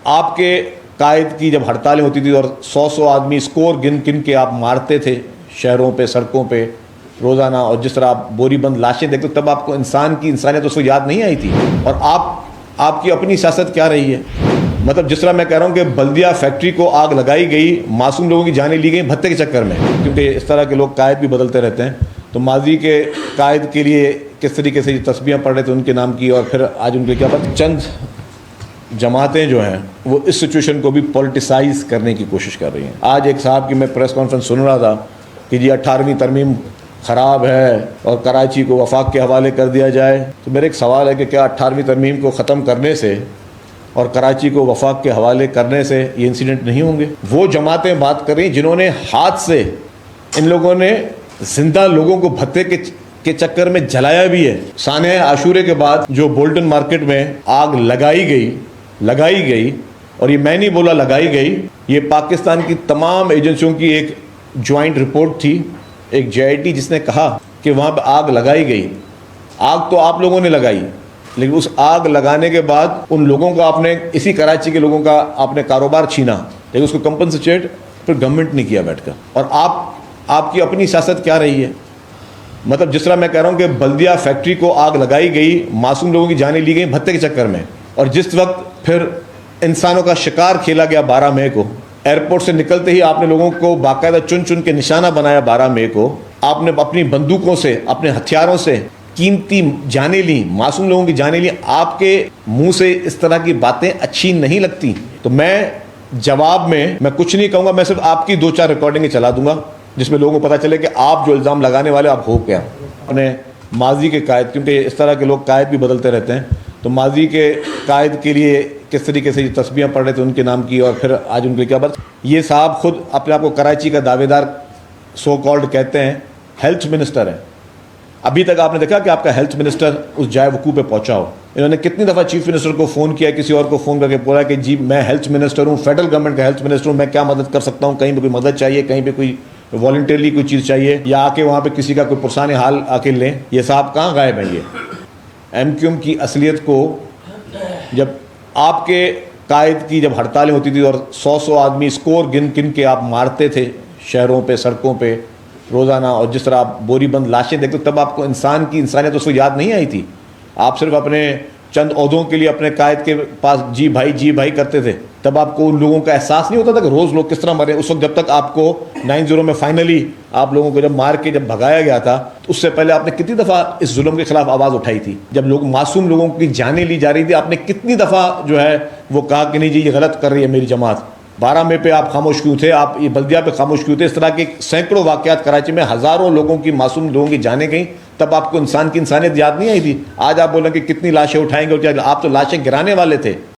آپ کے قائد کی جب ہڑتالیں ہوتی تھی اور 100 آدمی اسکور گن گن کے آپ مارتے تھے شہروں پہ سڑکوں پہ روزانہ، اور جس طرح آپ بوری بند لاشیں دیکھتے تب آپ کو انسانیت اس کو یاد نہیں آئی تھی؟ اور آپ کی اپنی سیاست کیا رہی ہے؟ مطلب جس طرح میں کہہ رہا ہوں کہ بلدیہ فیکٹری کو آگ لگائی گئی، معصوم لوگوں کی جانیں لی گئیں بھتے کے چکر میں، کیونکہ اس طرح کے لوگ قائد بھی بدلتے رہتے ہیں۔ تو ماضی کے قائد کے لیے کس طریقے سے یہ تسبیحاں پڑھ رہے تھے ان کے نام کی، اور پھر آج ان کے کیا بات، چند جماعتیں جو ہیں وہ اس سچویشن کو بھی پولیٹیسائز کرنے کی کوشش کر رہی ہیں۔ آج ایک صاحب کی میں پریس کانفرنس سن رہا تھا کہ جی 18ویں ترمیم خراب ہے اور کراچی کو وفاق کے حوالے کر دیا جائے۔ تو میرا ایک سوال ہے کہ کیا 18ویں ترمیم کو ختم کرنے سے اور کراچی کو وفاق کے حوالے کرنے سے یہ انسیڈنٹ نہیں ہوں گے؟ وہ جماعتیں بات کر رہی ہیں جنہوں نے ہاتھ سے ان لوگوں نے زندہ لوگوں کو بھتے کے چکر میں جلایا بھی ہے۔ سانحہ عاشورے کے بعد جو بولٹن مارکیٹ میں آگ لگائی گئی، اور یہ میں نہیں بولا لگائی گئی، یہ پاکستان کی تمام ایجنسیوں کی ایک جوائنٹ رپورٹ تھی، ایک JIT جس نے کہا کہ وہاں پہ آگ لگائی گئی۔ آگ تو آپ لوگوں نے لگائی، لیکن اس آگ لگانے کے بعد ان لوگوں کا آپ نے، اسی کراچی کے لوگوں کا آپ نے کاروبار چھینا، لیکن اس کو کمپنسیٹ پھر گورنمنٹ نے کیا بیٹھ کر۔ اور آپ کی اپنی سیاست کیا رہی ہے؟ مطلب جس طرح میں کہہ رہا ہوں کہ بلدیہ فیکٹری کو آگ لگائی گئی، معصوم لوگوں کی جانیں لی گئیں بھتے کے چکر میں، اور جس وقت پھر انسانوں کا شکار کھیلا گیا 12 مئی کو، ایئرپورٹ سے نکلتے ہی آپ نے لوگوں کو باقاعدہ چن کے نشانہ بنایا۔ 12 مئی کو آپ نے اپنی بندوقوں سے، اپنے ہتھیاروں سے قیمتی جانیں لیں، معصوم لوگوں کی جانیں لیں۔ آپ کے منہ سے اس طرح کی باتیں اچھی نہیں لگتی۔ تو میں جواب میں کچھ نہیں کہوں گا، میں صرف آپ کی 2-4 ریکارڈنگیں چلا دوں گا جس میں لوگوں کو پتہ چلے کہ آپ جو الزام لگانے والے آپ ہو کیا۔ اپنے ماضی کے قائد، کیونکہ اس طرح کے لوگ قائد بھی بدلتے رہتے ہیں، تو ماضی کے قائد کے لیے کس طریقے سے یہ تسبیحاں پڑھ رہے تھے ان کے نام کی، اور پھر آج ان کے کیا بات۔ یہ صاحب خود اپنے آپ کو کراچی کا دعوے دار سو کالڈ کہتے ہیں، ہیلتھ منسٹر ہیں۔ ابھی تک آپ نے دیکھا کہ آپ کا ہیلتھ منسٹر اس جائے وقوع پہ پہنچا ہو؟ انہوں نے کتنی دفعہ چیف منسٹر کو فون کیا، کسی اور کو فون کر کے بولا کہ جی میں ہیلتھ منسٹر ہوں، فیڈرل گورنمنٹ کا ہیلتھ منسٹر ہوں، میں کیا مدد کر سکتا ہوں؟ کہیں پہ کوئی مدد چاہیے، کہیں پہ کوئی والنٹیرلی کوئی چیز چاہیے، یا آ کے وہاں پہ کسی کا کوئی پرسان حال آ کے لیں۔ یہ صاحب کہاں غائب ہیں؟ یہ MQM کی اصلیت کو، جب آپ کے قائد کی جب ہڑتالیں ہوتی تھی اور 100 آدمی اسکور گن کے آپ مارتے تھے شہروں پہ سڑکوں پہ روزانہ، اور جس طرح آپ بوری بند لاشیں دیکھتے تب آپ کو انسانیت اس کو یاد نہیں آئی تھی؟ آپ صرف اپنے چند عہدوں کے لیے اپنے قائد کے پاس جی بھائی کرتے تھے، تب آپ کو ان لوگوں کا احساس نہیں ہوتا تھا کہ روز لوگ کس طرح مرے؟ اس وقت جب تک آپ کو 9/0 میں فائنلی آپ لوگوں کو جب مار کے جب بھگایا گیا تھا، اس سے پہلے آپ نے کتنی دفعہ اس ظلم کے خلاف آواز اٹھائی تھی؟ جب لوگ معصوم لوگوں کی جانیں لی جا رہی تھی، آپ نے کتنی دفعہ جو ہے وہ کہا کہ نہیں جی یہ غلط کر رہی ہے میری جماعت؟ 12 مئی پہ آپ خاموش کیوں تھے؟ آپ یہ بلدیہ پہ خاموش کیوں تھے؟ اس طرح کے سینکڑوں واقعات کراچی میں، ہزاروں لوگوں کی، معصوم لوگوں کی جانیں گئیں، تب آپ کو انسانیت یاد نہیں آئی تھی؟ آج آپ بولیں کہ کتنی لاشیں اٹھائیں گے، اور کیا؟ آپ تو لاشیں گرانے والے تھے۔